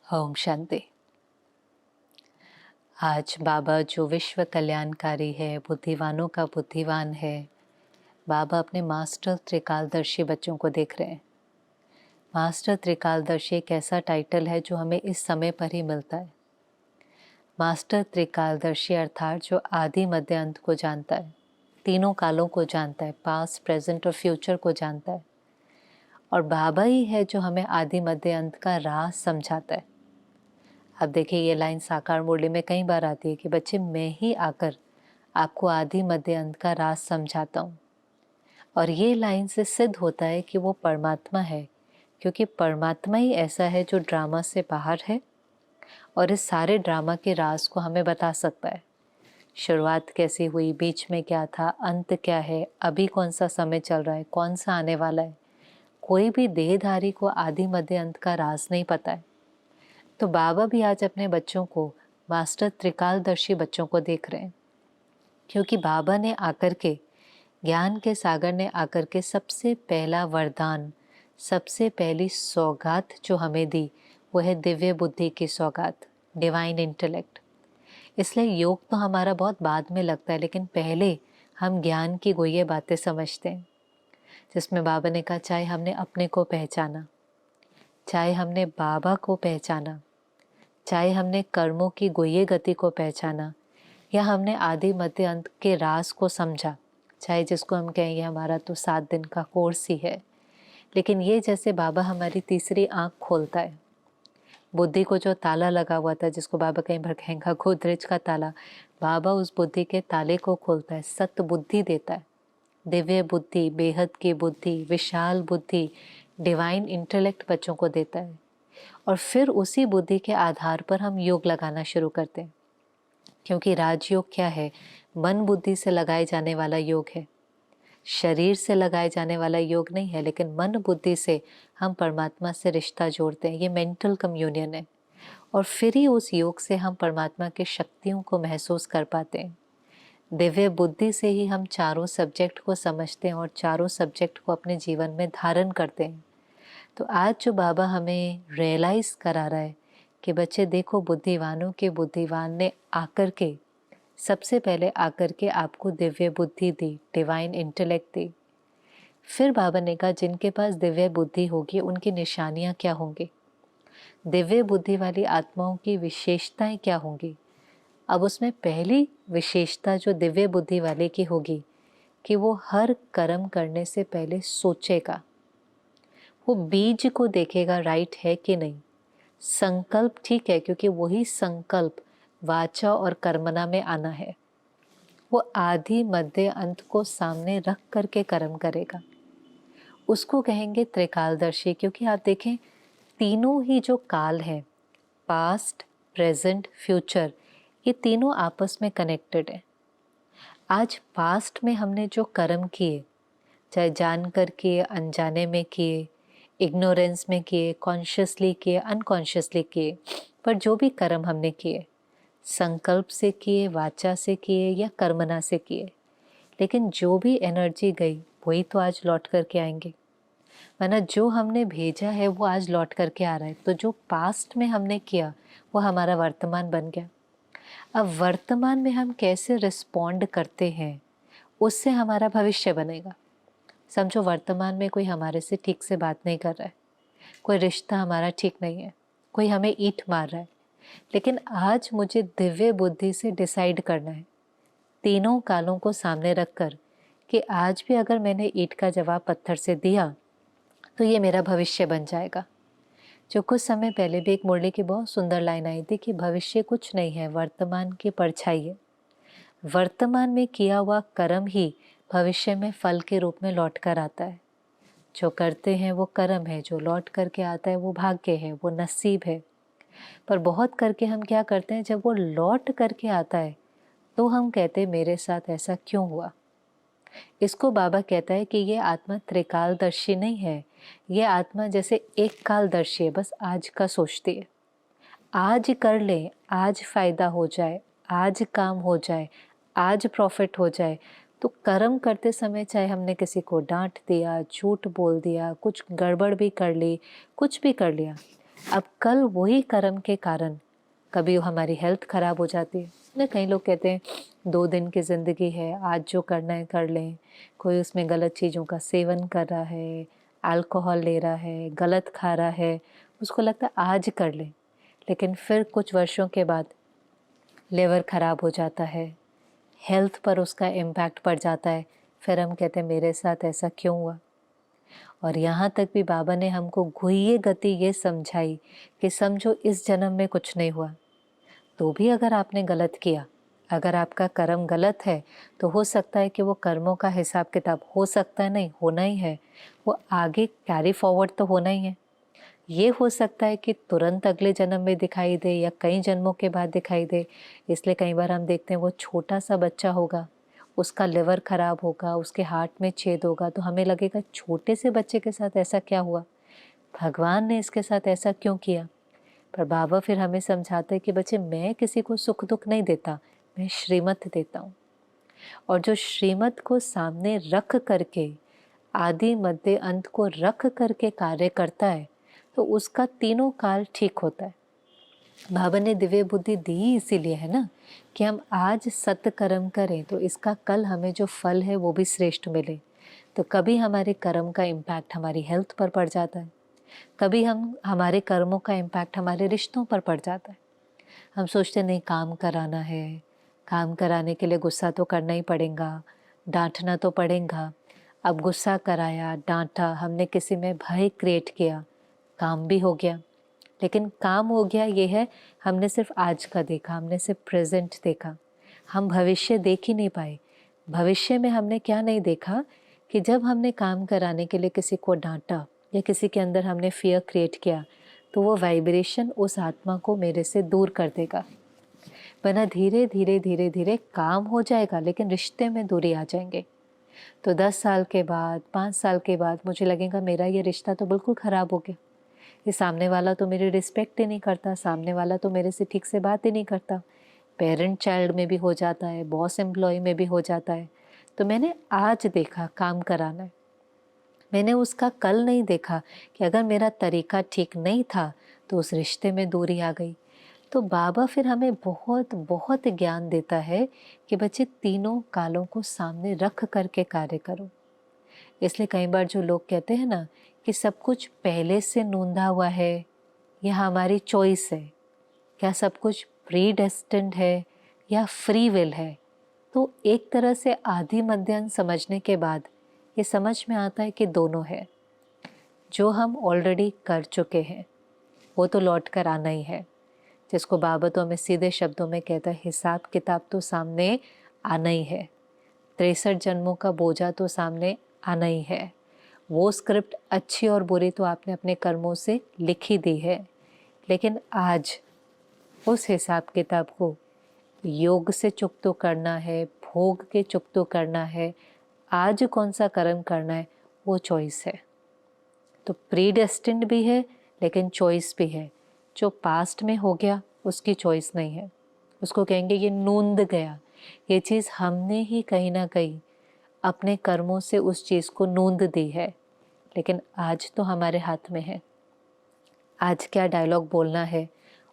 ओम शांति। आज बाबा जो विश्व कल्याणकारी है, बुद्धिवानों का बुद्धिवान है, बाबा अपने मास्टर त्रिकालदर्शी बच्चों को देख रहे हैं। मास्टर त्रिकालदर्शी एक ऐसा टाइटल है जो हमें इस समय पर ही मिलता है। मास्टर त्रिकालदर्शी अर्थात जो आदि मध्य अंत को जानता है, तीनों कालों को जानता है, पास्ट, प्रेजेंट और फ्यूचर को जानता है। और बाबा ही है जो हमें आदि मध्य अंत का राज समझाता है। अब देखिए, ये लाइन साकार मुरली में कई बार आती है कि बच्चे, मैं ही आकर आपको आदि मध्य अंत का राज समझाता हूँ। और ये लाइन से सिद्ध होता है कि वो परमात्मा है, क्योंकि परमात्मा ही ऐसा है जो ड्रामा से बाहर है और इस सारे ड्रामा के राज को हमें बता सकता है। शुरुआत कैसी हुई, बीच में क्या था, अंत क्या है, अभी कौन सा समय चल रहा है, कौन सा आने वाला है। कोई भी देहधारी को आदि मध्य अंत का राज नहीं पता है। तो बाबा भी आज अपने बच्चों को, मास्टर त्रिकालदर्शी बच्चों को देख रहे हैं, क्योंकि बाबा ने आकर के, ज्ञान के सागर ने आकर के सबसे पहला वरदान, सबसे पहली सौगात जो हमें दी, वो है दिव्य बुद्धि की सौगात, डिवाइन इंटेलेक्ट। इसलिए योग तो हमारा बहुत बाद में लगता है, लेकिन पहले हम ज्ञान की गोये बातें समझते हैं, जिसमें बाबा ने कहा, चाहे हमने अपने को पहचाना, चाहे हमने बाबा को पहचाना, चाहे हमने कर्मों की गोये गति को पहचाना, या हमने आदि मध्य अंत के राज को समझा, चाहे जिसको हम कहें ये हमारा तो 7 दिन का कोर्स ही है, लेकिन ये जैसे बाबा हमारी तीसरी आंख खोलता है। बुद्धि को जो ताला लगा हुआ था, जिसको बाबा कहीं भर कहेंगे गोदरेज का ताला, बाबा उस बुद्धि के ताले को खोलता है, सत्य बुद्धि देता है, दिव्य बुद्धि, बेहद की बुद्धि, विशाल बुद्धि, डिवाइन इंटेलेक्ट बच्चों को देता है। और फिर उसी बुद्धि के आधार पर हम योग लगाना शुरू करते हैं, क्योंकि राजयोग क्या है? मन बुद्धि से लगाए जाने वाला योग है, शरीर से लगाए जाने वाला योग नहीं है, लेकिन मन बुद्धि से हम परमात्मा से रिश्ता जोड़ते हैं। ये मेंटल कम्युनियन है, और फिर ही उस योग से हम परमात्मा की शक्तियों को महसूस कर पाते हैं। दिव्य बुद्धि से ही हम चारों सब्जेक्ट को समझते हैं और चारों सब्जेक्ट को अपने जीवन में धारण करते हैं। तो आज जो बाबा हमें रियलाइज करा रहा है कि बच्चे देखो, बुद्धिवानों के बुद्धिवान ने आकर के, सबसे पहले आकर के आपको दिव्य बुद्धि दी, डिवाइन इंटेलेक्ट दी। फिर बाबा ने कहा, जिनके पास दिव्य बुद्धि होगी उनकी निशानियां क्या होंगी, दिव्य बुद्धि वाली आत्माओं की विशेषताएं क्या होंगी। अब उसमें पहली विशेषता जो दिव्य बुद्धि वाले की होगी कि वो हर कर्म करने से पहले सोचेगा, वो बीज को देखेगा राइट है कि नहीं। संकल्प ठीक है, क्योंकि वही संकल्प वाचा और कर्मना में आना है। वो आदि मध्य अंत को सामने रख करके कर्म करेगा, उसको कहेंगे त्रिकालदर्शी। क्योंकि आप देखें, तीनों ही जो काल है, पास्ट, प्रेजेंट, फ्यूचर, ये तीनों आपस में कनेक्टेड है। आज पास्ट में हमने जो कर्म किए, चाहे जानकर किए, अनजाने में किए, इग्नोरेंस में किए, कॉन्शियसली किए, अनकॉन्शियसली किए, पर जो भी कर्म हमने किए, संकल्प से किए, वाचा से किए या कर्मना से किए, लेकिन जो भी एनर्जी गई वही तो आज लौट करके आएंगे। वरना जो हमने भेजा है वो आज लौट करके आ रहा है। तो जो पास्ट में हमने किया वो हमारा वर्तमान बन गया। अब वर्तमान में हम कैसे रिस्पॉन्ड करते हैं, उससे हमारा भविष्य बनेगा। समझो, वर्तमान में कोई हमारे से ठीक से बात नहीं कर रहा है, कोई रिश्ता हमारा ठीक नहीं है, कोई हमें ईंट मार रहा है, लेकिन आज मुझे दिव्य बुद्धि से डिसाइड करना है, तीनों कालों को सामने रखकर, कि आज भी अगर मैंने ईंट का जवाब पत्थर से दिया तो ये मेरा भविष्य बन जाएगा। जो कुछ समय पहले भी एक मुरली की बहुत सुंदर लाइन आई थी कि भविष्य कुछ नहीं है, वर्तमान की परछाई है। वर्तमान में किया हुआ कर्म ही भविष्य में फल के रूप में लौट कर आता है। जो करते हैं वो कर्म है, जो लौट करके आता है वो भाग्य है, वो नसीब है। पर बहुत करके हम क्या करते हैं, जब वो लौट करके आता है तो हम कहते हैं मेरे साथ ऐसा क्यों हुआ। इसको बाबा कहता है कि ये आत्मा त्रिकालदर्शी नहीं है, ये आत्मा जैसे एक कालदर्शी है, बस आज का सोचती है। आज कर ले, आज फायदा हो जाए, आज काम हो जाए, आज प्रॉफिट हो जाए। तो कर्म करते समय चाहे हमने किसी को डांट दिया, झूठ बोल दिया, कुछ गड़बड़ भी कर ली, कुछ भी कर लिया, अब कल वही कर्म के कारण कभी हमारी हेल्थ खराब हो जाती है ना। कई लोग कहते हैं 2 दिन की ज़िंदगी है, आज जो करना है कर लें। कोई उसमें गलत चीज़ों का सेवन कर रहा है, अल्कोहल ले रहा है, गलत खा रहा है, उसको लगता है आज कर लें, लेकिन फिर कुछ वर्षों के बाद लिवर खराब हो जाता है, हेल्थ पर उसका इम्पैक्ट पड़ जाता है। फिर हम कहते हैं मेरे साथ ऐसा क्यों हुआ। और यहाँ तक भी बाबा ने हमको गुह्य गति ये समझाई कि समझो इस जन्म में कुछ नहीं हुआ तो भी अगर आपने गलत किया, अगर आपका कर्म गलत है तो हो सकता है कि वो कर्मों का हिसाब किताब हो सकता है, नहीं होना ही है, वो आगे कैरी फॉरवर्ड तो होना ही है। ये हो सकता है कि तुरंत अगले जन्म में दिखाई दे या कई जन्मों के बाद दिखाई दे। इसलिए कई बार हम देखते हैं वो छोटा सा बच्चा होगा, उसका लिवर खराब होगा, उसके हार्ट में छेद होगा, तो हमें लगेगा छोटे से बच्चे के साथ ऐसा क्या हुआ, भगवान ने इसके साथ ऐसा क्यों किया। पर बाबा फिर हमें समझाते हैं कि बच्चे मैं किसी को सुख दुख नहीं देता, मैं श्रीमत देता हूँ। और जो श्रीमत को सामने रख करके, आदि मध्य अंत को रख करके कार्य करता है तो उसका तीनों काल ठीक होता है। बाबा ने दिव्य बुद्धि दी इसीलिए है ना कि हम आज सत्य कर्म करें तो इसका कल हमें जो फल है वो भी श्रेष्ठ मिले। तो कभी हमारे कर्म का इम्पैक्ट हमारी हेल्थ पर पड़ जाता है, कभी हमारे कर्मों का इम्पैक्ट हमारे रिश्तों पर पड़ जाता है। हम सोचते नहीं काम कराना है, काम कराने के लिए गुस्सा तो करना ही पड़ेगा, डांटना तो पड़ेगा। अब गुस्सा कराया, डांटा, हमने किसी में भय क्रिएट किया, काम भी हो गया। लेकिन काम हो गया ये है, हमने सिर्फ आज का देखा, हमने सिर्फ प्रेजेंट देखा, हम भविष्य देख ही नहीं पाए। भविष्य में हमने क्या नहीं देखा कि जब हमने काम कराने के लिए किसी को डांटा या किसी के अंदर हमने फियर क्रिएट किया तो वो वाइब्रेशन उस आत्मा को मेरे से दूर कर देगा। वरना धीरे धीरे धीरे धीरे काम हो जाएगा लेकिन रिश्ते में दूरी आ जाएंगे। तो 10 साल के बाद, 5 साल के बाद मुझे लगेगा मेरा ये रिश्ता तो बिल्कुल ख़राब हो गया, ये सामने वाला तो मेरी रिस्पेक्ट ही नहीं करता, सामने वाला तो मेरे से ठीक से बात ही नहीं करता। पेरेंट चाइल्ड में भी हो जाता है, बॉस एम्प्लॉय में भी हो जाता है। तो मैंने आज देखा काम कराना है, मैंने उसका कल नहीं देखा कि अगर मेरा तरीका ठीक नहीं था तो उस रिश्ते में दूरी आ गई। तो बाबा फिर हमें बहुत बहुत ज्ञान देता है कि बच्चे तीनों कालों को सामने रख करके कार्य करो। इसलिए कई बार जो लोग कहते हैं ना कि सब कुछ पहले से नूंदा हुआ है, यह हमारी चॉइस है, क्या सब कुछ प्री डेस्टिन्ड है या फ्री विल है, तो एक तरह से आदि मध्य समझने के बाद ये समझ में आता है कि दोनों है। जो हम ऑलरेडी कर चुके हैं वो तो लौट कर आना ही है, जिसको बाबा तो हमें सीधे शब्दों में कहता है हिसाब किताब तो सामने आना ही है, 63 जन्मों का बोझा तो सामने आना ही है। वो स्क्रिप्ट अच्छी और बुरी तो आपने अपने कर्मों से लिखी दी है, लेकिन आज उस हिसाब किताब को योग से चुकतो करना है, भोग के चुकतो करना है, आज कौन सा कर्म करना है वो चॉइस है। तो प्री डेस्टिन्ड भी है लेकिन चॉइस भी है। जो पास्ट में हो गया उसकी चॉइस नहीं है, उसको कहेंगे ये नूंद गया, ये चीज़ हमने ही कहीं ना कहीं अपने कर्मों से उस चीज़ को नूंद दी है। लेकिन आज तो हमारे हाथ में है, आज क्या डायलॉग बोलना है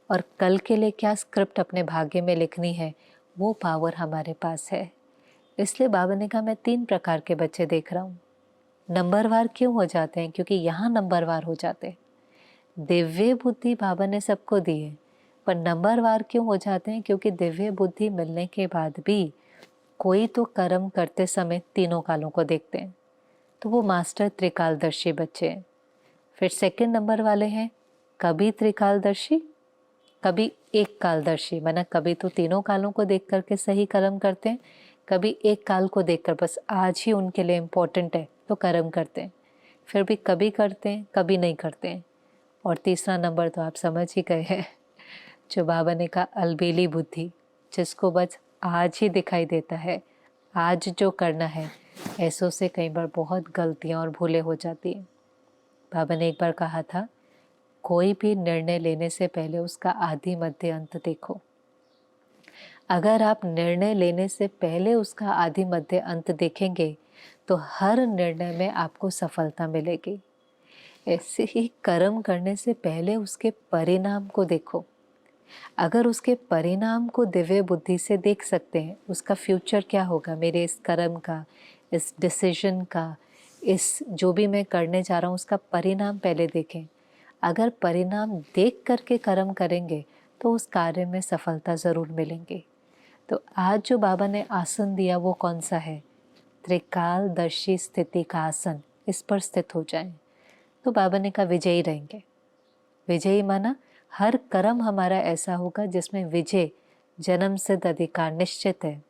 और कल के लिए क्या स्क्रिप्ट अपने भाग्य में लिखनी है, वो पावर हमारे पास है। इसलिए बाबा ने कहा मैं 3 प्रकार के बच्चे देख रहा हूँ। नंबरवार क्यों हो जाते हैं? क्योंकि यहाँ नंबरवार हो जाते हैं। दिव्य बुद्धि बाबा ने सबको दी है, पर नंबरवार क्यों हो जाते हैं? क्योंकि दिव्य बुद्धि मिलने के बाद भी कोई तो कर्म करते समय तीनों कालों को देखते हैं, तो वो मास्टर त्रिकालदर्शी बच्चे हैं। फिर सेकंड नंबर वाले हैं कभी त्रिकालदर्शी, कभी एक कालदर्शी, माना कभी तो तीनों कालों को देख करके सही कर्म करते हैं, कभी एक काल को देखकर बस आज ही उनके लिए इम्पोर्टेंट है तो कर्म करते हैं, फिर भी कभी करते हैं कभी नहीं करते हैं। और तीसरा नंबर तो आप समझ ही गए हैं, जो बाबा ने कहा अलबेली बुद्धि, जिसको बस आज ही दिखाई देता है, आज जो करना है। ऐसों से कई बार बहुत गलतियाँ और भूलें हो जाती हैं। बाबा ने एक बार कहा था कोई भी निर्णय लेने से पहले उसका आदि मध्य अंत देखो। अगर आप निर्णय लेने से पहले उसका आदि मध्य अंत देखेंगे तो हर निर्णय में आपको सफलता मिलेगी। ऐसे ही कर्म करने से पहले उसके परिणाम को देखो। अगर उसके परिणाम को दिव्य बुद्धि से देख सकते हैं, उसका फ्यूचर क्या होगा, मेरे इस कर्म का, इस डिसीजन का, इस जो भी मैं करने जा रहा हूँ उसका परिणाम पहले देखें। अगर परिणाम देख करके कर्म करेंगे तो उस कार्य में सफलता ज़रूर मिलेंगी। तो आज जो बाबा ने आसन दिया वो कौन सा है? त्रिकालदर्शी स्थिति का आसन। इस पर स्थित हो जाएं तो बाबा ने कहा विजयी रहेंगे। विजयी माना हर कर्म हमारा ऐसा होगा जिसमें विजय जन्म सिद्ध अधिकार निश्चित है।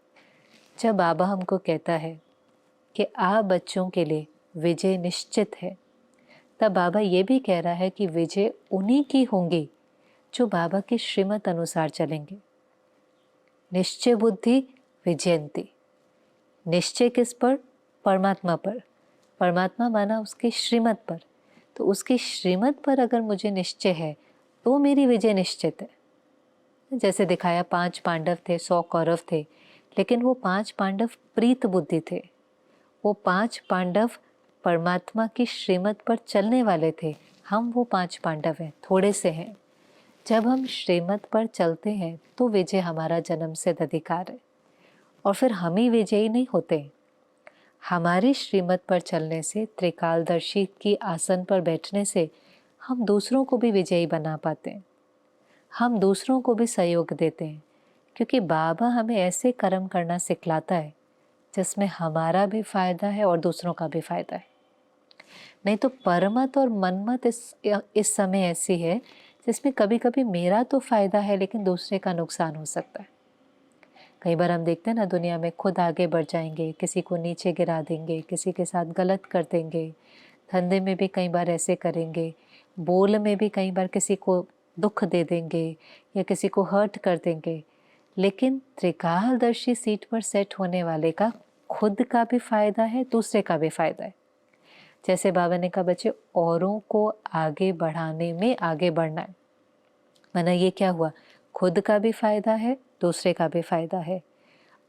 जब बाबा हमको कहता है कि आप बच्चों के लिए विजय निश्चित है, तब बाबा ये भी कह रहा है कि विजय उन्हीं की होंगी जो बाबा के श्रीमत अनुसार चलेंगे। निश्चय बुद्धि विजयंती। निश्चय किस पर? परमात्मा पर। परमात्मा माना उसके श्रीमत पर। तो उसके श्रीमत पर अगर मुझे निश्चय है तो मेरी विजय निश्चित है। जैसे दिखाया 5 पांडव थे, 100 कौरव थे, लेकिन वो 5 पांडव प्रीत बुद्धि थे। वो 5 पांडव परमात्मा की श्रीमत पर चलने वाले थे। हम वो 5 पांडव हैं, थोड़े से हैं। जब हम श्रीमत पर चलते हैं तो विजय हमारा जन्म सिद्ध अधिकार है। और फिर हम ही विजयी नहीं होते। हमारी श्रीमत पर चलने से, त्रिकालदर्शी की आसन पर बैठने से हम दूसरों को भी विजयी बना पाते हैं। हम दूसरों को भी सहयोग देते हैं, क्योंकि बाबा हमें ऐसे कर्म करना सिखलाता है जिसमें हमारा भी फायदा है और दूसरों का भी फायदा है। नहीं तो परमत और मनमत इस समय ऐसी है जिसमें कभी कभी मेरा तो फायदा है लेकिन दूसरे का नुकसान हो सकता है। कई बार हम देखते हैं ना, दुनिया में खुद आगे बढ़ जाएंगे, किसी को नीचे गिरा देंगे, किसी के साथ गलत कर देंगे, धंधे में भी कई बार ऐसे करेंगे, बोल में भी कई बार किसी को दुख दे देंगे या किसी को हर्ट कर देंगे। लेकिन त्रिकालदर्शी सीट पर सेट होने वाले का खुद का भी फायदा है, दूसरे का भी फायदा है। जैसे बाबा ने कहा बच्चे, औरों को आगे बढ़ाने में आगे बढ़ना है। माना ये क्या हुआ? खुद का भी फायदा है, दूसरे का भी फायदा है।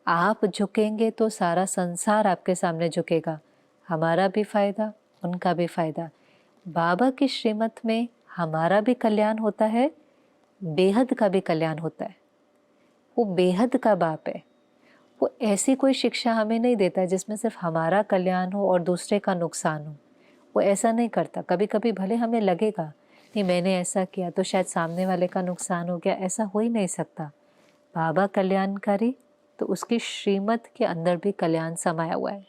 आप झुकेंगे तो सारा संसार आपके सामने झुकेगा। हमारा भी फायदा, उनका भी फायदा। बाबा की श्रीमत में हमारा भी कल्याण होता है, बेहद का भी कल्याण होता है। वो बेहद का बाप है। वो ऐसी कोई शिक्षा हमें नहीं देता जिसमें सिर्फ हमारा कल्याण हो और दूसरे का नुकसान हो। वो ऐसा नहीं करता। कभी कभी भले हमें लगेगा नहीं मैंने ऐसा किया तो शायद सामने वाले का नुकसान हो गया, ऐसा हो ही नहीं सकता। बाबा कल्याणकारी, तो उसकी श्रीमत के अंदर भी कल्याण समाया हुआ है।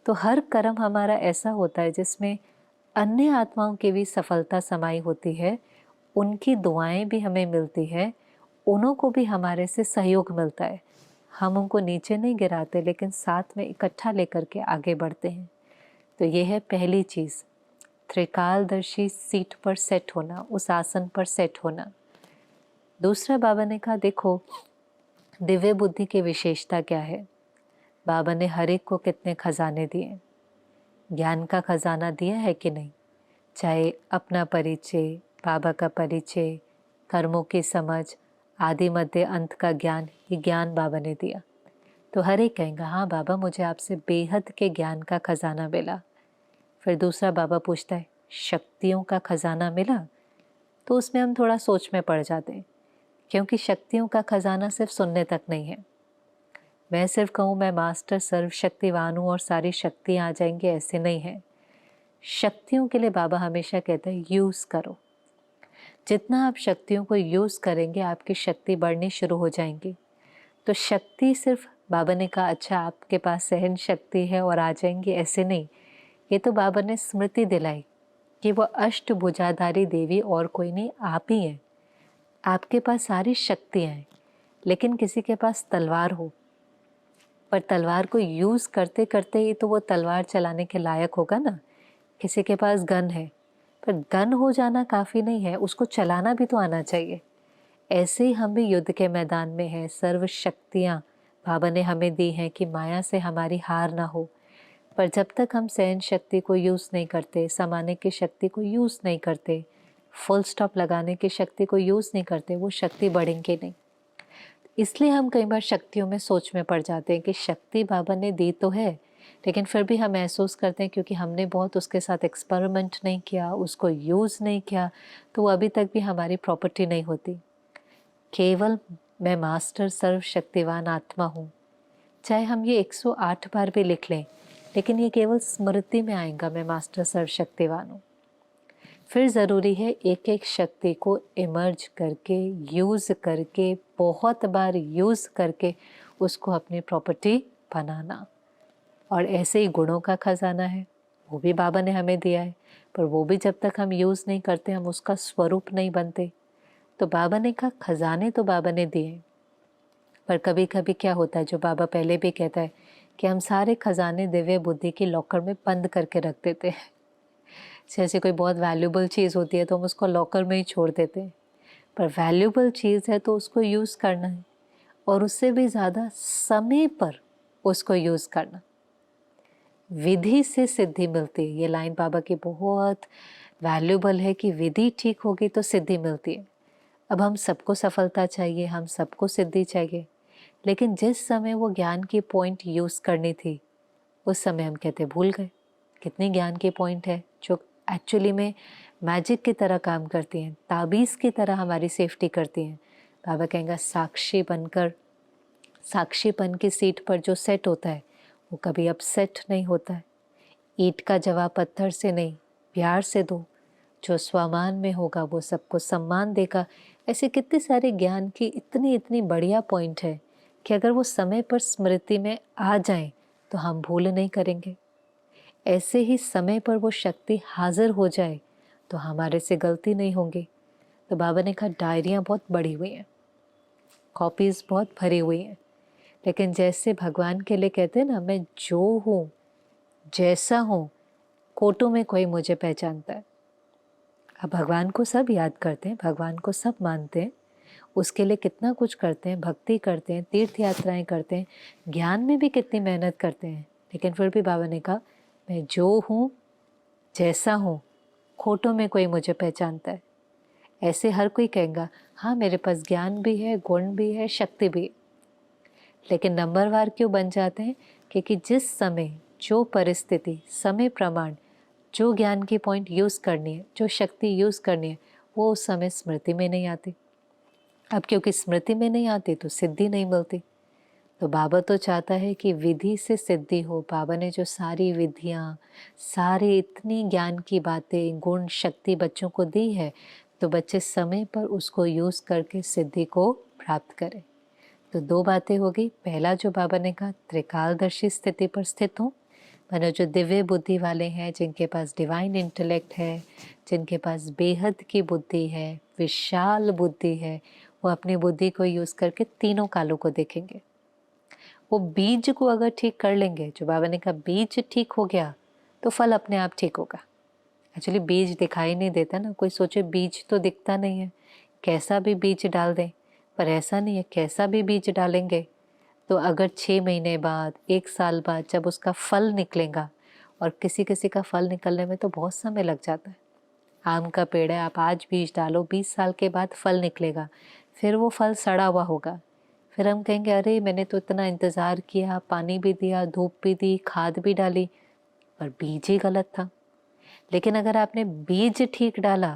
तो हर कर्म हमारा ऐसा होता है जिसमें अन्य आत्माओं की भी सफलता समाई होती है, उनकी दुआएं भी हमें मिलती है, उन्हों को भी हमारे से सहयोग मिलता है। हम उनको नीचे नहीं गिराते लेकिन साथ में इकट्ठा लेकर के आगे बढ़ते हैं। तो ये है पहली चीज़, त्रिकालदर्शी सीट पर सेट होना, उस आसन पर सेट होना। दूसरा बाबा ने कहा देखो दिव्य बुद्धि की विशेषता क्या है। बाबा ने हर एक को कितने खजाने दिए, ज्ञान का खजाना दिया है कि नहीं? चाहे अपना परिचय, बाबा का परिचय, कर्मों की समझ, आदि मध्य अंत का ज्ञान, ये ज्ञान बाबा ने दिया। तो हर एक कहेगा हाँ बाबा मुझे आपसे बेहद के ज्ञान का खजाना मिला। फिर दूसरा बाबा पूछता है शक्तियों का खजाना मिला? तो उसमें हम थोड़ा सोच में पड़ जाते हैं, क्योंकि शक्तियों का खजाना सिर्फ सुनने तक नहीं है। मैं सिर्फ कहूँ मैं मास्टर सर्वशक्तिवान हूँ और सारी शक्तियाँ आ जाएंगी, ऐसे नहीं है। शक्तियों के लिए बाबा हमेशा कहते हैं यूज़ करो। जितना आप शक्तियों को यूज़ करेंगे आपकी शक्ति बढ़नी शुरू हो जाएंगी। तो शक्ति सिर्फ बाबा ने कहा अच्छा आपके पास सहन शक्ति है और आ जाएंगी, ऐसे नहीं। ये तो बाबा ने स्मृति दिलाई कि वो अष्टभुजाधारी देवी और कोई नहीं, आप ही हैं। आपके पास सारी शक्तियाँ हैं, लेकिन किसी के पास तलवार हो, पर तलवार को यूज़ करते करते ही तो वो तलवार चलाने के लायक होगा ना। किसी के पास गन है, पर गन हो जाना काफ़ी नहीं है, उसको चलाना भी तो आना चाहिए। ऐसे ही हम भी युद्ध के मैदान में हैं। सर्व शक्तियाँ बाबा ने हमें दी हैं कि माया से हमारी हार ना हो। पर जब तक हम सहन शक्ति को यूज़ नहीं करते, समाने की शक्ति को यूज़ नहीं करते, फुल स्टॉप लगाने की शक्ति को यूज़ नहीं करते, वो शक्ति बढ़ेंगे नहीं। इसलिए हम कई बार शक्तियों में सोच में पड़ जाते हैं कि शक्ति बाबा ने दी तो है, लेकिन फिर भी हम महसूस करते हैं क्योंकि हमने बहुत उसके साथ एक्सपेरिमेंट नहीं किया, उसको यूज़ नहीं किया, तो वो अभी तक भी हमारी प्रॉपर्टी नहीं होती। केवल मैं मास्टर सर्वशक्तिवान आत्मा हूँ, चाहे हम ये 108 बार भी लिख लें, लेकिन ये केवल स्मृति में आएगा मैं मास्टर सर्वशक्तिवान हूँ। फिर ज़रूरी है एक एक शक्ति को इमर्ज करके, यूज़ करके, बहुत बार यूज़ करके उसको अपनी प्रॉपर्टी बनाना। और ऐसे ही गुणों का खजाना है, वो भी बाबा ने हमें दिया है, पर वो भी जब तक हम यूज़ नहीं करते, हम उसका स्वरूप नहीं बनते। तो बाबा ने कहा खजाने तो बाबा ने दिए, पर कभी कभी क्या होता है, जो बाबा पहले भी कहता है कि हम सारे खजाने दिव्य बुद्धि की लॉकर में बंद करके रख देते हैं। जैसे कोई बहुत वैल्यूबल चीज़ होती है तो हम उसको लॉकर में ही छोड़ देते हैं, पर वैल्यूबल चीज़ है तो उसको यूज़ करना है, और उससे भी ज़्यादा समय पर उसको यूज़ करना। विधि से सिद्धि मिलती है, ये लाइन बाबा की बहुत वैल्यूबल है कि विधि ठीक होगी तो सिद्धि मिलती है। अब हम सबको सफलता चाहिए, हम सबको सिद्धि चाहिए, लेकिन जिस समय वो ज्ञान की पॉइंट यूज़ करनी थी, उस समय हम कहते भूल गए। कितने ज्ञान के पॉइंट है जो एक्चुअली में मैजिक की तरह काम करती हैं, ताबीज़ की तरह हमारी सेफ्टी करती हैं। बाबा कहेंगे साक्षी बनकर, साक्षीपन की सीट पर जो सेट होता है वो कभी अपसेट नहीं होता है। ईंट का जवाब पत्थर से नहीं, प्यार से दो, जो स्वामान में होगा वो सबको सम्मान देगा। ऐसे कितने सारे ज्ञान की इतनी इतनी बढ़िया पॉइंट है कि अगर वो समय पर स्मृति में आ जाएं तो हम भूल नहीं करेंगे। ऐसे ही समय पर वो शक्ति हाजिर हो जाए तो हमारे से गलती नहीं होगी। तो बाबा ने कहा डायरियाँ बहुत बढ़ी हुई हैं, कॉपीज़ बहुत भरी हुई हैं, लेकिन जैसे भगवान के लिए कहते हैं ना, मैं जो हूँ जैसा हूँ, कोटों में कोई मुझे पहचानता है। अब भगवान को सब याद करते हैं, भगवान को सब मानते हैं, उसके लिए कितना कुछ करते हैं, भक्ति करते हैं, तीर्थ यात्राएं करते हैं, ज्ञान में भी कितनी मेहनत करते हैं, लेकिन फिर भी बाबा ने कहा मैं जो हूँ जैसा हूँ, खोटों में कोई मुझे पहचानता है। ऐसे हर कोई कहेगा हाँ मेरे पास ज्ञान भी है, गुण भी है, शक्ति भी है, लेकिन नंबरवार क्यों बन जाते हैं? क्योंकि जिस समय जो परिस्थिति, समय प्रमाण, जो ज्ञान की पॉइंट यूज़ करनी है, जो शक्ति यूज़ करनी है, वो उस समय स्मृति में नहीं आती। अब क्योंकि स्मृति में नहीं आती तो सिद्धि नहीं मिलती। तो बाबा तो चाहता है कि विधि से सिद्धि हो। बाबा ने जो सारी विधियाँ, सारी इतनी ज्ञान की बातें, गुण, शक्ति बच्चों को दी है, तो बच्चे समय पर उसको यूज़ करके सिद्धि को प्राप्त करें। तो दो बातें होगी। पहला जो बाबा ने कहा त्रिकालदर्शी स्थिति पर स्थित हूँ, मानो जो दिव्य बुद्धि वाले हैं, जिनके पास डिवाइन इंटेलेक्ट है, जिनके पास बेहद की बुद्धि है, विशाल बुद्धि है, वो अपनी बुद्धि को यूज़ करके तीनों कालों को देखेंगे। वो बीज को अगर ठीक कर लेंगे, जो बाबा ने कहा बीज ठीक हो गया तो फल अपने आप ठीक होगा। एक्चुअली बीज दिखाई नहीं देता ना, कोई सोचे बीज तो दिखता नहीं है, कैसा भी बीज डाल दें, पर ऐसा नहीं है, कैसा भी बीज डालेंगे तो अगर 6 महीने बाद, 1 साल बाद जब उसका फल निकलेगा, और किसी किसी का फल निकलने में तो बहुत समय लग जाता है। आम का पेड़ है, आप आज बीज डालो, 20 साल के बाद फल निकलेगा, फिर वो फल सड़ा हुआ होगा। फिर हम कहेंगे अरे मैंने तो इतना इंतज़ार किया, पानी भी दिया, धूप भी दी, खाद भी डाली, पर बीज ही गलत था। लेकिन अगर आपने बीज ठीक डाला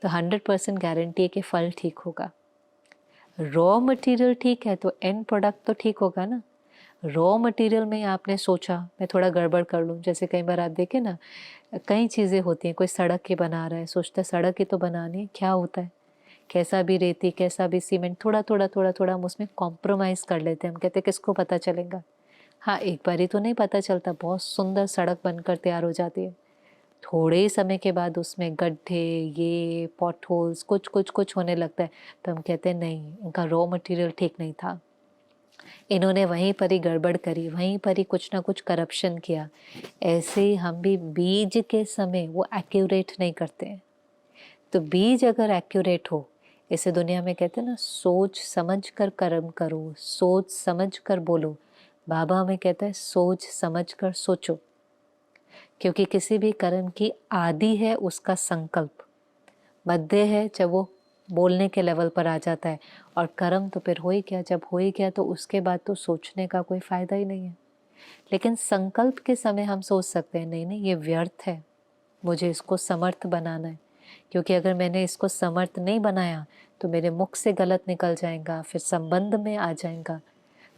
तो 100% गारंटी है कि फल ठीक होगा। रॉ मटेरियल ठीक है तो एंड प्रोडक्ट तो ठीक होगा ना। रॉ मटेरियल में आपने सोचा मैं थोड़ा गड़बड़ कर लूँ, जैसे कई बार आप देखें ना, कई चीज़ें होती हैं, कोई सड़क ही बना रहा है, सोचता है सड़क ही तो बनानी है, क्या होता है कैसा भी रेती, कैसा भी सीमेंट, थोड़ा थोड़ा थोड़ा थोड़ा हम उसमें कॉम्प्रोमाइज़ कर लेते हैं। हम कहते हैं किसको पता चलेगा। हाँ, एक बार ही तो नहीं पता चलता, बहुत सुंदर सड़क बनकर तैयार हो जाती है, थोड़े ही समय के बाद उसमें गड्ढे, ये पॉट होल्स, कुछ कुछ कुछ होने लगता है, तो हम कहते हैं नहीं, इनका रॉ मटेरियल ठीक नहीं था, इन्होंने वहीं पर ही गड़बड़ करी, वहीं पर ही कुछ ना कुछ करप्शन किया। ऐसे ही हम भी बीज के समय वो एक्यूरेट नहीं करते हैं। तो बीज अगर एक्यूरेट हो, इसे दुनिया में कहते हैं ना सोच समझ कर कर्म करो, सोच समझ कर बोलो। बाबा हमें कहता है सोच समझ कर सोचो, क्योंकि किसी भी कर्म की आदि है उसका संकल्प, मध्य है जब वो बोलने के लेवल पर आ जाता है, और कर्म तो फिर हो ही गया। जब हो ही गया तो उसके बाद तो सोचने का कोई फ़ायदा ही नहीं है। लेकिन संकल्प के समय हम सोच सकते हैं नहीं नहीं ये व्यर्थ है, मुझे इसको समर्थ बनाना है, क्योंकि अगर मैंने इसको समर्थ नहीं बनाया तो मेरे मुख से गलत निकल जाएगा, फिर संबंध में आ जाएगा।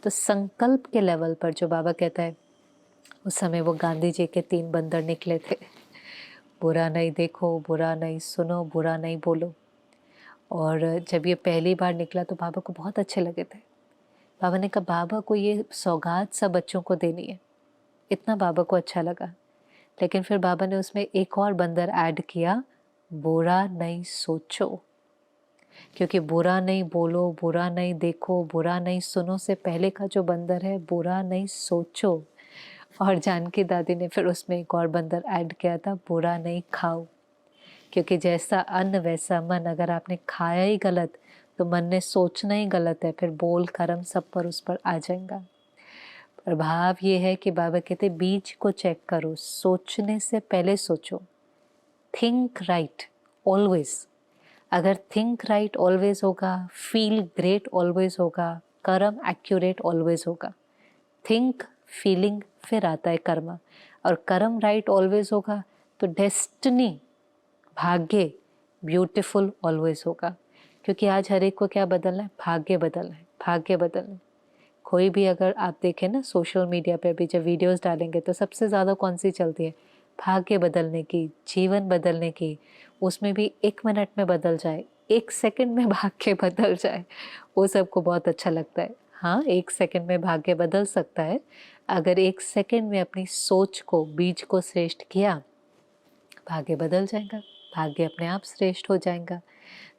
तो संकल्प के लेवल पर जो बाबा कहता है, उस समय वो गांधी जी के 3 बंदर निकले थे, बुरा नहीं देखो, बुरा नहीं सुनो, बुरा नहीं बोलो। और जब ये पहली बार निकला तो बाबा को बहुत अच्छे लगे थे। बाबा ने कहा बाबा को ये सौगात सब बच्चों को देनी है, इतना बाबा को अच्छा लगा। लेकिन फिर बाबा ने उसमें एक और बंदर ऐड किया, बुरा नहीं सोचो, क्योंकि बुरा नहीं बोलो, बुरा नहीं देखो, बुरा नहीं सुनो से पहले का जो बंदर है बुरा नहीं सोचो। और जानकी दादी ने फिर उसमें एक और बंदर ऐड किया था, बुरा नहीं खाओ, क्योंकि जैसा अन्न वैसा मन। अगर आपने खाया ही गलत तो मन ने सोचना ही गलत है, फिर बोल कर्म सब पर उस पर आ जाएगा। प्रभाव ये है कि बाबा कहते बीज को चेक करो, सोचने से पहले सोचो। Think right always. अगर थिंक राइट ऑलवेज होगा, फील ग्रेट ऑलवेज होगा, कर्म एक्यूरेट ऑलवेज होगा। थिंक फीलिंग फिर आता है कर्म, और कर्म राइट ऑलवेज होगा तो डेस्टिनी भाग्य ब्यूटीफुल ऑलवेज होगा। क्योंकि आज हर एक को क्या बदलना है, भाग्य बदलना है, भाग्य बदलना है। कोई भी अगर आप देखें ना सोशल मीडिया पे भी जब वीडियोस डालेंगे तो सबसे ज़्यादा कौन सी चलती है, भाग्य बदलने की, जीवन बदलने की। उसमें भी 1 मिनट में बदल जाए, 1 सेकंड में भाग्य बदल जाए, वो सबको बहुत अच्छा लगता है। हाँ, 1 सेकंड में भाग्य बदल सकता है। अगर 1 सेकंड में अपनी सोच को, बीज को श्रेष्ठ किया, भाग्य बदल जाएगा, भाग्य अपने आप श्रेष्ठ हो जाएगा।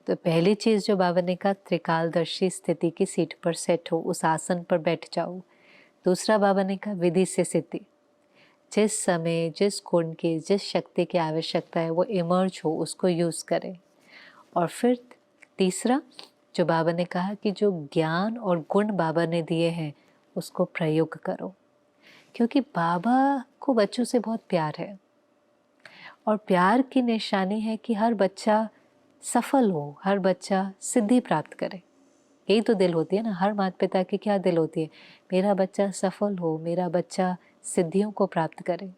तो पहली चीज़ जो बाबा ने कहा, त्रिकालदर्शी स्थिति की सीट पर सेट हो, उस आसन पर बैठ जाओ। दूसरा बाबा ने कहा विधि से सिद्धि। जिस समय जिस गुण की, जिस शक्ति की आवश्यकता है वो इमर्ज हो, उसको यूज़ करें। और फिर तीसरा जो बाबा ने कहा कि जो ज्ञान और गुण बाबा ने दिए हैं उसको प्रयोग करो, क्योंकि बाबा को बच्चों से बहुत प्यार है। और प्यार की निशानी है कि हर बच्चा सफल हो, हर बच्चा सिद्धि प्राप्त करे। यही तो दिल होती है ना, हर माता पिता की क्या दिल होती है, मेरा बच्चा सफल हो, मेरा बच्चा सिद्धियों को प्राप्त करे।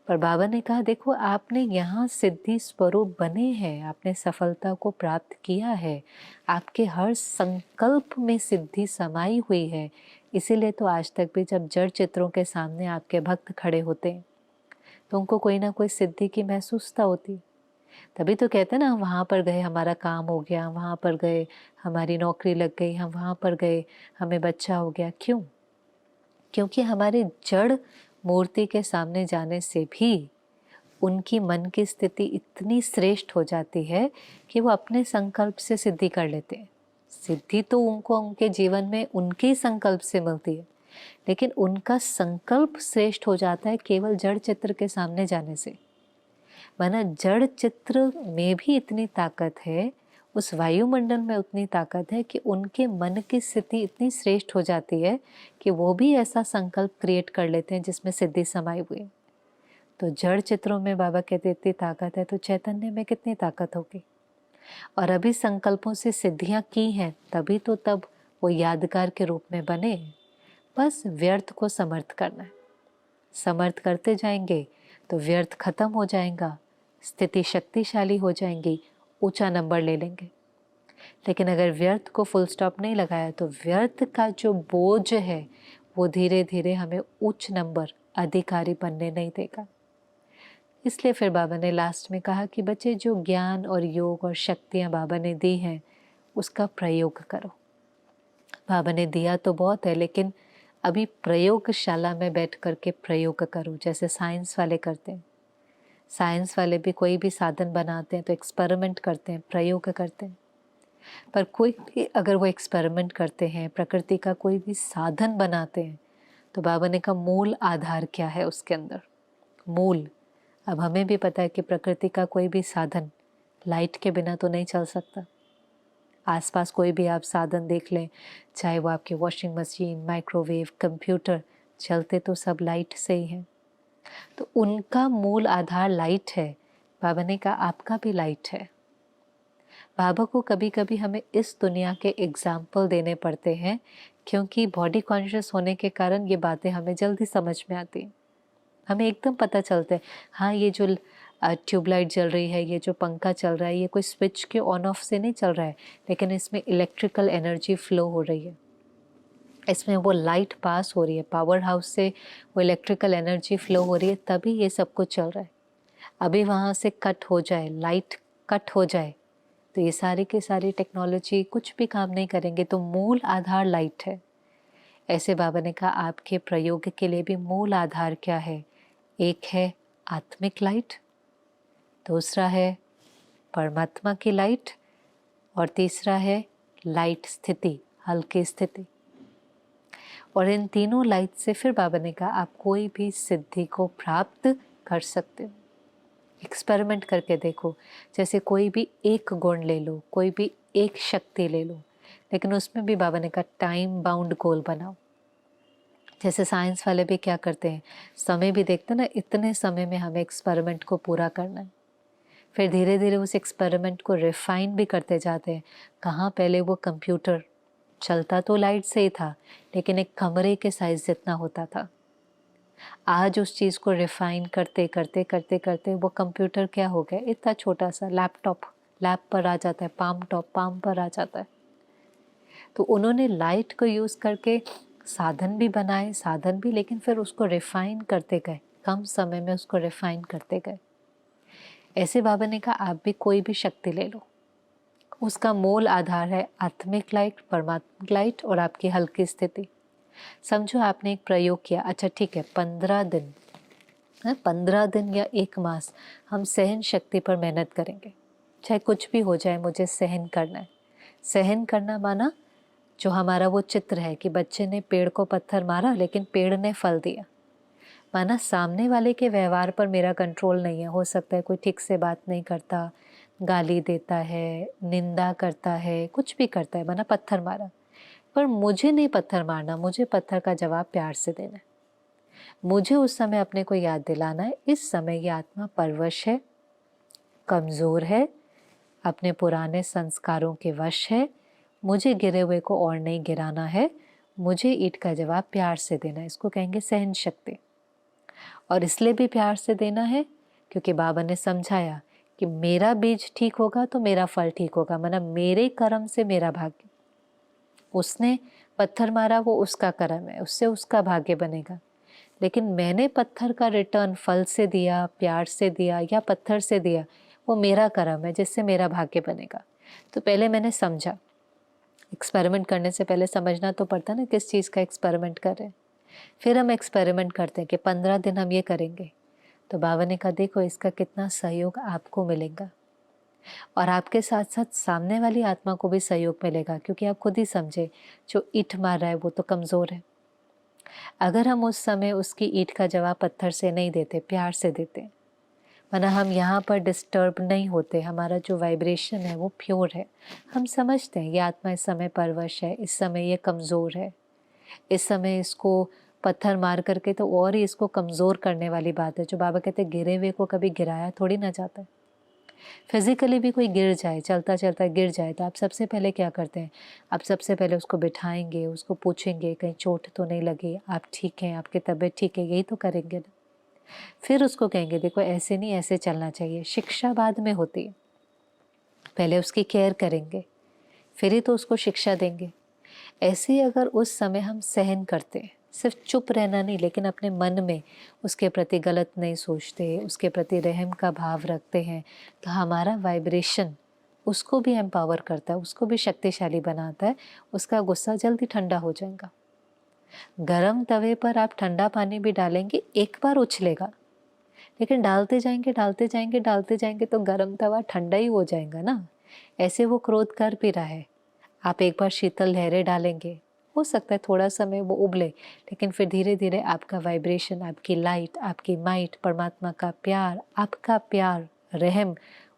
पर बाबा ने कहा देखो आपने यहाँ सिद्धि स्वरूप बने हैं, आपने सफलता को प्राप्त किया है, आपके हर संकल्प में सिद्धि समाई हुई है। इसीलिए तो आज तक भी जब जड़ चित्रों के सामने आपके भक्त खड़े होते हैं तो उनको कोई ना कोई सिद्धि की महसूसता होती। तभी तो कहते हैं ना, हम वहाँ पर गए हमारा काम हो गया, वहाँ पर गए हमारी नौकरी लग गई, हम वहाँ पर गए हमें बच्चा हो गया। क्यों? क्योंकि हमारे जड़ मूर्ति के सामने जाने से भी उनकी मन की स्थिति इतनी श्रेष्ठ हो जाती है कि वो अपने संकल्प से सिद्धि कर लेते हैं। सिद्धि तो उनको उनके जीवन में उनके संकल्प से मिलती है, लेकिन उनका संकल्प श्रेष्ठ हो जाता है केवल जड़ चित्र के सामने जाने से। वरना जड़ चित्र में भी इतनी ताकत है, उस वायुमंडल में उतनी ताकत है कि उनके मन की स्थिति इतनी श्रेष्ठ हो जाती है कि वो भी ऐसा संकल्प क्रिएट कर लेते हैं जिसमें सिद्धि समाई हुई है। तो जड़ चित्रों में बाबा कहते इतनी ताकत है, तो चैतन्य में कितनी ताकत होगी। और अभी संकल्पों से सिद्धियां की हैं तभी तो तब वो यादगार के रूप में बने। बस व्यर्थ को समर्थ करना है, समर्थ करते जाएंगे तो व्यर्थ खत्म हो जाएगा, स्थिति शक्तिशाली हो जाएंगी, ऊंचा नंबर ले लेंगे। लेकिन अगर व्यर्थ को फुल स्टॉप नहीं लगाया तो व्यर्थ का जो बोझ है वो धीरे धीरे हमें उच्च नंबर अधिकारी बनने नहीं देगा। इसलिए फिर बाबा ने लास्ट में कहा कि बच्चे जो ज्ञान और योग और शक्तियाँ बाबा ने दी हैं उसका प्रयोग करो। बाबा ने दिया तो बहुत है, लेकिन अभी प्रयोगशाला में बैठ करके प्रयोग करो, जैसे साइंस वाले करते हैं। साइंस वाले भी कोई भी साधन बनाते हैं तो एक्सपेरिमेंट करते हैं, प्रयोग करते हैं। पर कोई भी अगर वो एक्सपेरिमेंट करते हैं, प्रकृति का कोई भी साधन बनाते हैं, तो बाबा ने कहा मूल आधार क्या है उसके अंदर, मूल। अब हमें भी पता है कि प्रकृति का कोई भी साधन लाइट के बिना तो नहीं चल सकता। आसपास कोई भी आप साधन देख लें, चाहे वो आपकी वॉशिंग मशीन, माइक्रोवेव, कंप्यूटर, चलते तो सब लाइट से ही हैं। तो उनका मूल आधार लाइट है। बाबा ने कहा आपका भी लाइट है। बाबा को कभी कभी हमें इस दुनिया के एग्जाम्पल देने पड़ते हैं, क्योंकि बॉडी कॉन्शियस होने के कारण ये बातें हमें जल्दी समझ में आती हैं। हमें एकदम पता चलता है, हाँ ये जो ट्यूबलाइट जल रही है, ये जो पंखा चल रहा है, ये कोई स्विच के ऑन ऑफ से नहीं चल रहा है, लेकिन इसमें इलेक्ट्रिकल एनर्जी फ्लो हो रही है, इसमें वो लाइट पास हो रही है, पावर हाउस से वो इलेक्ट्रिकल एनर्जी फ्लो हो रही है, तभी ये सब कुछ चल रहा है। अभी वहाँ से कट हो जाए, लाइट कट हो जाए, तो ये सारी की सारी टेक्नोलॉजी कुछ भी काम नहीं करेंगे। तो मूल आधार लाइट है। ऐसे बाबा ने कहा आपके प्रयोग के लिए भी मूल आधार क्या है? एक है आत्मिक लाइट, दूसरा है परमात्मा की लाइट, और तीसरा है लाइट स्थिति, हल्की स्थिति। और इन तीनों लाइट से फिर बाबा ने कहा आप कोई भी सिद्धि को प्राप्त कर सकते हो। एक्सपेरिमेंट करके देखो, जैसे कोई भी एक गुण ले लो, कोई भी एक शक्ति ले लो, लेकिन उसमें भी बाबा ने कहा टाइम बाउंड गोल बनाओ। जैसे साइंस वाले भी क्या करते हैं, समय भी देखते हैं ना, इतने समय में हमें एक्सपेरिमेंट को पूरा करना है। फिर धीरे धीरे उस एक्सपेरिमेंट को रिफाइन भी करते जाते हैं। कहाँ पहले वो कंप्यूटर चलता तो लाइट से ही था, लेकिन एक कमरे के साइज जितना होता था। आज उस चीज़ को रिफाइन करते करते करते करते वो कंप्यूटर क्या हो गया, इतना छोटा सा लैपटॉप, लैप पर आ जाता है, पाम टॉप पाम पर आ जाता है। तो उन्होंने लाइट को यूज़ करके साधन भी बनाए, साधन भी, लेकिन फिर उसको रिफाइन करते गए, कम समय में उसको रिफाइन करते गए। ऐसे बाबा ने कहा आप भी कोई भी शक्ति ले लो, उसका मूल आधार है आत्मिक लाइट, परमात्मिक लाइट और आपकी हल्की स्थिति। समझो आपने एक प्रयोग किया, अच्छा ठीक है 15 दिन, 15 दिन या 1 मास हम सहन शक्ति पर मेहनत करेंगे, चाहे कुछ भी हो जाए मुझे सहन करना है। सहन करना माना जो हमारा वो चित्र है कि बच्चे ने पेड़ को पत्थर मारा लेकिन पेड़ ने फल दिया, माना सामने वाले के व्यवहार पर मेरा कंट्रोल नहीं है। हो सकता है कोई ठीक से बात नहीं करता, गाली देता है, निंदा करता है, कुछ भी करता है, माना पत्थर मारा, पर मुझे नहीं पत्थर मारना, मुझे पत्थर का जवाब प्यार से देना है। मुझे उस समय अपने को याद दिलाना है इस समय ये आत्मा परवश है, कमज़ोर है, अपने पुराने संस्कारों के वश है, मुझे गिरे हुए को और नहीं गिराना है, मुझे ईंट का जवाब प्यार से देना है। इसको कहेंगे सहन शक्ति। और इसलिए भी प्यार से देना है क्योंकि बाबा ने समझाया कि मेरा बीज ठीक होगा तो मेरा फल ठीक होगा, मतलब मेरे कर्म से मेरा भाग्य। उसने पत्थर मारा वो उसका कर्म है, उससे उसका भाग्य बनेगा, लेकिन मैंने पत्थर का रिटर्न फल से दिया, प्यार से दिया या पत्थर से दिया, वो मेरा कर्म है जिससे मेरा भाग्य बनेगा। तो पहले मैंने समझा, एक्सपेरिमेंट करने से पहले समझना तो पड़ता ना किस चीज़ का एक्सपेरिमेंट कर रहे हैं। फिर हम एक्सपेरिमेंट करते हैं कि 15 दिन हम ये करेंगे। तो बाबा ने कहा देखो इसका कितना सहयोग आपको मिलेगा और आपके साथ साथ सामने वाली आत्मा को भी सहयोग मिलेगा, क्योंकि आप खुद ही समझे जो ईंट मार रहा है वो तो कमज़ोर है। अगर हम उस समय उसकी ईंट का जवाब पत्थर से नहीं देते, प्यार से देते, वरना हम यहाँ पर डिस्टर्ब नहीं होते, हमारा जो वाइब्रेशन है वो प्योर है। हम समझते हैं ये आत्मा इस समय परवश है, इस समय ये कमज़ोर है, इस समय इसको पत्थर मार करके तो और ही इसको कमज़ोर करने वाली बात है। जो बाबा कहते हैं गिरे हुए को कभी गिराया थोड़ी ना जाता है। फिजिकली भी कोई गिर जाए, चलता चलता गिर जाए, तो आप सबसे पहले क्या करते हैं? आप सबसे पहले उसको बिठाएंगे, उसको पूछेंगे कहीं चोट तो नहीं लगी, आप ठीक हैं, आपकी तबीयत ठीक है, यही तो करेंगे ना। फिर उसको कहेंगे देखो ऐसे नहीं, ऐसे चलना चाहिए। शिक्षा बाद में होती है, पहले उसकी केयर करेंगे, फिर ही तो उसको शिक्षा देंगे। ऐसे ही अगर उस समय हम सहन करते हैं, सिर्फ चुप रहना नहीं, लेकिन अपने मन में उसके प्रति गलत नहीं सोचते, उसके प्रति रहम का भाव रखते हैं, तो हमारा वाइब्रेशन उसको भी एम्पावर करता है, उसको भी शक्तिशाली बनाता है, उसका गुस्सा जल्दी ठंडा हो जाएगा। गरम तवे पर आप ठंडा पानी भी डालेंगे, एक बार उछलेगा, लेकिन डालते जाएंगे डालते जाएंगे डालते जाएंगे तो गरम तवा ठंडा ही हो जाएगा ना। ऐसे वो क्रोध कर भी रहा है, आप एक बार शीतल लहरें डालेंगे, हो सकता है थोड़ा समय वो उबले, लेकिन फिर धीरे धीरे आपका वाइब्रेशन, आपकी लाइट, आपकी माइट, परमात्मा का प्यार, आपका प्यार, रहम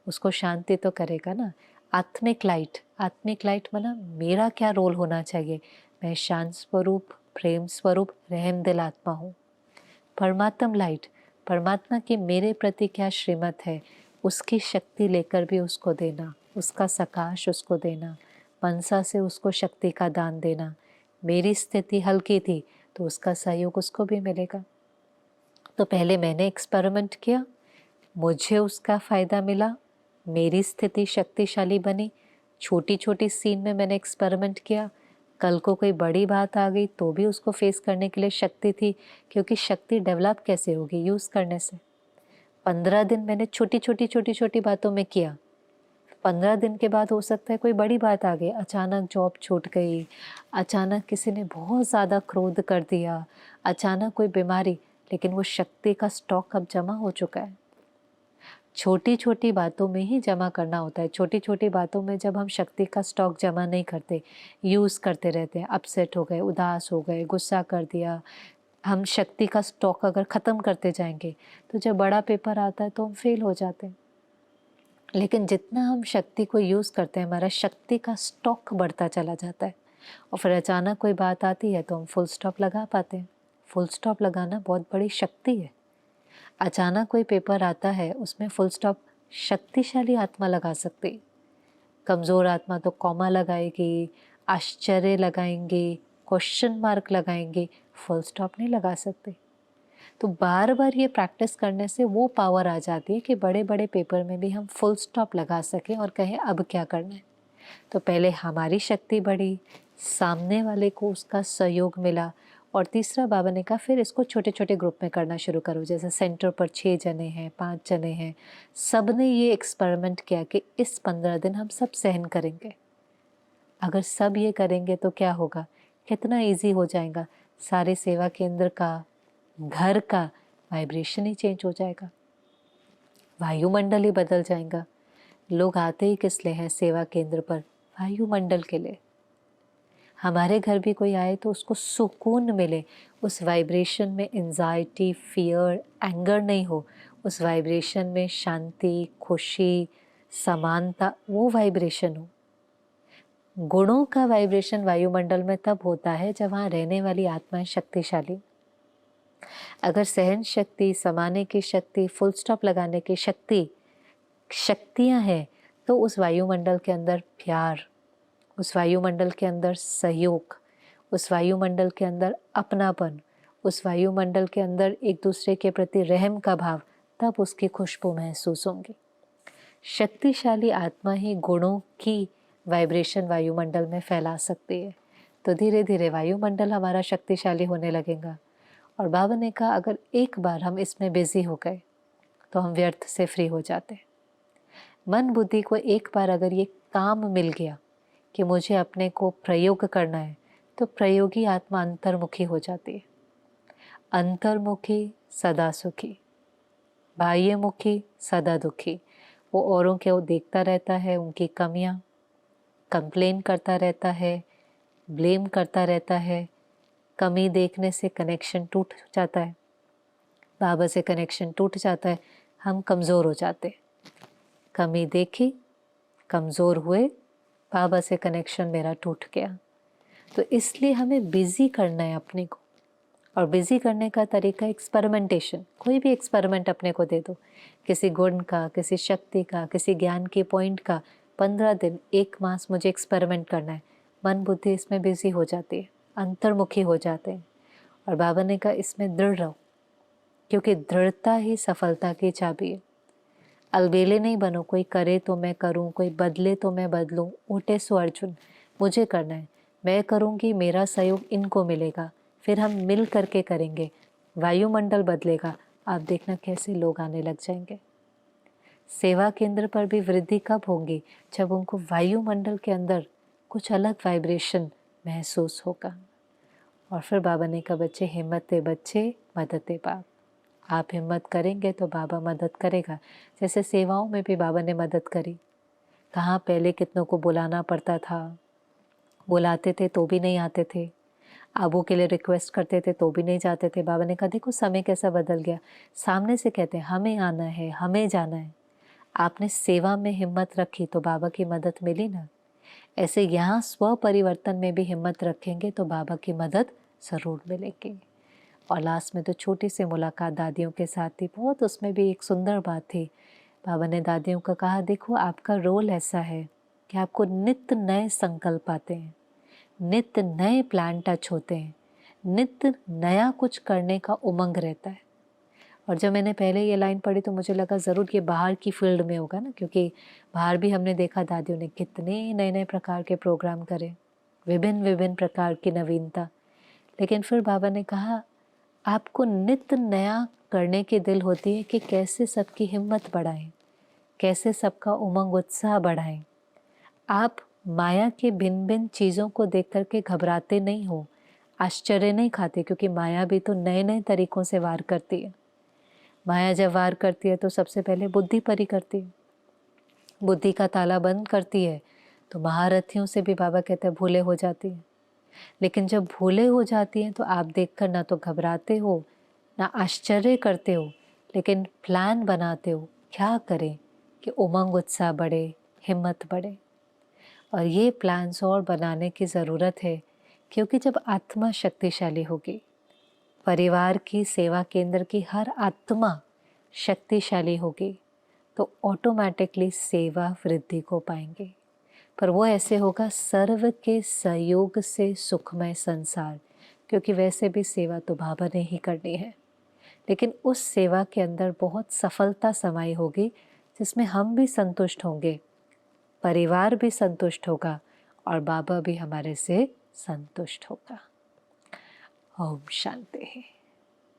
उसको शांति तो करेगा ना। आत्मिक लाइट माना मेरा क्या रोल होना चाहिए, मैं शांत स्वरूप, प्रेम स्वरूप, रहम दिल आत्मा हूँ। परमात्म लाइट, परमात्मा की मेरे प्रति क्या श्रीमत है, उसकी शक्ति लेकर भी उसको देना, उसका सकाश उसको देना, मनसा से उसको शक्ति का दान देना। मेरी स्थिति हल्की थी तो उसका सहयोग उसको भी मिलेगा। तो पहले मैंने एक्सपेरिमेंट किया, मुझे उसका फ़ायदा मिला, मेरी स्थिति शक्तिशाली बनी। छोटी छोटी सीन में मैंने एक्सपेरिमेंट किया, कल को कोई बड़ी बात आ गई तो भी उसको फेस करने के लिए शक्ति थी, क्योंकि शक्ति डेवलप कैसे होगी? यूज़ करने से। 15 दिन मैंने छोटी छोटी बातों में किया। 15 दिन के बाद हो सकता है कोई बड़ी बात आ गई, अचानक जॉब छूट गई, अचानक किसी ने बहुत ज़्यादा क्रोध कर दिया, अचानक कोई बीमारी, लेकिन वो शक्ति का स्टॉक अब जमा हो चुका है। छोटी छोटी बातों में ही जमा करना होता है। छोटी छोटी बातों में जब हम शक्ति का स्टॉक जमा नहीं करते, यूज़ करते रहते हैं, अपसेट हो गए, उदास हो गए, गुस्सा कर दिया, हम शक्ति का स्टॉक अगर ख़त्म करते जाएंगे तो जब बड़ा पेपर आता है तो हम फेल हो जाते हैं। लेकिन जितना हम शक्ति को यूज़ करते हैं, हमारा शक्ति का स्टॉक बढ़ता चला जाता है, और फिर अचानक कोई बात आती है तो हम फुल स्टॉप लगा पाते हैं। फुल स्टॉप लगाना बहुत बड़ी शक्ति है। अचानक कोई पेपर आता है, उसमें फुल स्टॉप शक्तिशाली आत्मा लगा सकती है। कमज़ोर आत्मा तो कॉमा लगाएगी, आश्चर्य लगाएंगे, क्वेश्चन मार्क लगाएंगे, फुल स्टॉप नहीं लगा सकते। तो बार बार ये प्रैक्टिस करने से वो पावर आ जाती है कि बड़े बड़े पेपर में भी हम फुल स्टॉप लगा सकें और कहें अब क्या करना है। तो पहले हमारी शक्ति बढ़ी, सामने वाले को उसका सहयोग मिला, और तीसरा बाबा ने कहा फिर इसको छोटे छोटे ग्रुप में करना शुरू करो। जैसे सेंटर पर 6 जने हैं, 5 जने हैं, सब ने ये एक्सपेरिमेंट किया कि इस 15 दिन हम सब सहन करेंगे। अगर सब ये करेंगे तो क्या होगा, कितना इजी हो जाएगा। सारे सेवा केंद्र का, घर का वाइब्रेशन ही चेंज हो जाएगा, वायुमंडल ही बदल जाएगा। लोग आते ही किस लिए हैं सेवा केंद्र पर? वायुमंडल के लिए। हमारे घर भी कोई आए तो उसको सुकून मिले, उस वाइब्रेशन में एंजाइटी, फियर, एंगर नहीं हो, उस वाइब्रेशन में शांति, खुशी, समानता, वो वाइब्रेशन हो। गुणों का वाइब्रेशन वायुमंडल में तब होता है जब वहाँ रहने वाली आत्माएं शक्तिशाली। अगर सहन शक्ति, समाने की शक्ति, फुल स्टॉप लगाने की शक्ति, शक्तियाँ हैं, तो उस वायुमंडल के अंदर प्यार, उस वायुमंडल के अंदर सहयोग, उस वायुमंडल के अंदर अपनापन, उस वायुमंडल के अंदर एक दूसरे के प्रति रहम का भाव, तब उसकी खुशबू महसूस होंगी। शक्तिशाली आत्मा ही गुणों की वाइब्रेशन वायुमंडल में फैला सकती है। तो धीरे धीरे वायुमंडल हमारा शक्तिशाली होने लगेगा। और बाबा ने कहा अगर एक बार हम इसमें बिजी हो गए तो हम व्यर्थ से फ्री हो जाते हैं। मन बुद्धि को एक बार अगर ये काम मिल गया कि मुझे अपने को प्रयोग करना है, तो प्रयोगी आत्मा अंतर्मुखी हो जाती है। अंतर्मुखी सदा सुखी, बाह्यमुखी सदा दुखी। वो औरों को देखता रहता है, उनकी कमियां, कंप्लेन करता रहता है, ब्लेम करता रहता है। कमी देखने से कनेक्शन टूट जाता है, बाबा से कनेक्शन टूट जाता है, हम कमज़ोर हो जाते। कमी देखी, कमज़ोर हुए, बाबा से कनेक्शन मेरा टूट गया। तो इसलिए हमें बिज़ी करना है अपने को, और बिज़ी करने का तरीका एक्सपेरिमेंटेशन। कोई भी एक्सपेरिमेंट अपने को दे दो, किसी गुण का, किसी शक्ति का, किसी ज्ञान के पॉइंट का। 15 दिन, 1 मास मुझे एक्सपेरिमेंट करना है। मन बुद्धि इसमें बिज़ी हो जाती है, अंतर्मुखी हो जाते हैं। और बाबा ने कहा इसमें दृढ़ रहो, क्योंकि दृढ़ता ही सफलता की चाबी है। अलबेले नहीं बनो, कोई करे तो मैं करूं, कोई बदले तो मैं बदलूं। उठे सो अर्जुन, मुझे करना है, मैं करूंगी, मेरा सहयोग इनको मिलेगा, फिर हम मिल करके करेंगे, वायुमंडल बदलेगा। आप देखना कैसे लोग आने लग जाएंगे। सेवा केंद्र पर भी वृद्धि कब होगी? जब उनको वायुमंडल के अंदर कुछ अलग वाइब्रेशन महसूस होगा। और फिर बाबा ने कहा बच्चे हिम्मत दे, बच्चे मदद दे बाप। आप हिम्मत करेंगे तो बाबा मदद करेगा। जैसे सेवाओं में भी बाबा ने मदद करी। कहाँ पहले कितनों को बुलाना पड़ता था, बुलाते थे तो भी नहीं आते थे, आबू के लिए रिक्वेस्ट करते थे तो भी नहीं जाते थे। बाबा ने कहा देखो समय कैसा बदल गया, सामने से कहते हैं हमें आना है, हमें जाना है। आपने सेवा में हिम्मत रखी तो बाबा की मदद मिली ना। ऐसे यहाँ स्व परिवर्तन में भी हिम्मत रखेंगे तो बाबा की मदद ज़रूर मिलेगी। और लास्ट में तो छोटी सी मुलाकात दादियों के साथ थी, बहुत उसमें भी एक सुंदर बात थी। बाबा ने दादियों को कहा, देखो आपका रोल ऐसा है कि आपको नित्य नए संकल्प आते हैं, नित्य नए प्लान टच होते हैं, नित्य नया कुछ करने का उमंग रहता है। और जब मैंने पहले ये लाइन पढ़ी तो मुझे लगा ज़रूर ये बाहर की फील्ड में होगा ना, क्योंकि बाहर भी हमने देखा दादियों ने कितने नए नए प्रकार के प्रोग्राम करे, विभिन्न विभिन्न प्रकार की नवीनता। लेकिन फिर बाबा ने कहा आपको नित्य नया करने की दिल होती है कि कैसे सबकी हिम्मत बढ़ाएं, कैसे सबका उमंग उत्साह बढ़ाएं। आप माया के भिन्न भिन्न चीज़ों को देख कर के घबराते नहीं हो, आश्चर्य नहीं खाते, क्योंकि माया भी तो नए नए तरीकों से वार करती है। माया जब वार करती है तो सबसे पहले बुद्धि परी करती है, बुद्धि का ताला बंद करती है तो महारथियों से भी बाबा कहते हैं भूले हो जाती है। लेकिन जब भूले हो जाती हैं तो आप देखकर ना तो घबराते हो, ना आश्चर्य करते हो, लेकिन प्लान बनाते हो क्या करें कि उमंग उत्साह बढ़े, हिम्मत बढ़े। और ये प्लान्स और बनाने की ज़रूरत है, क्योंकि जब आत्मा शक्तिशाली होगी, परिवार की सेवा केंद्र की हर आत्मा शक्तिशाली होगी, तो ऑटोमेटिकली सेवा वृद्धि को पाएंगे। पर वो ऐसे होगा सर्व के सहयोग से सुखमय संसार, क्योंकि वैसे भी सेवा तो बाबा ने ही करनी है। लेकिन उस सेवा के अंदर बहुत सफलता समाई होगी, जिसमें हम भी संतुष्ट होंगे, परिवार भी संतुष्ट होगा और बाबा भी हमारे से संतुष्ट होगा। ओम शांति।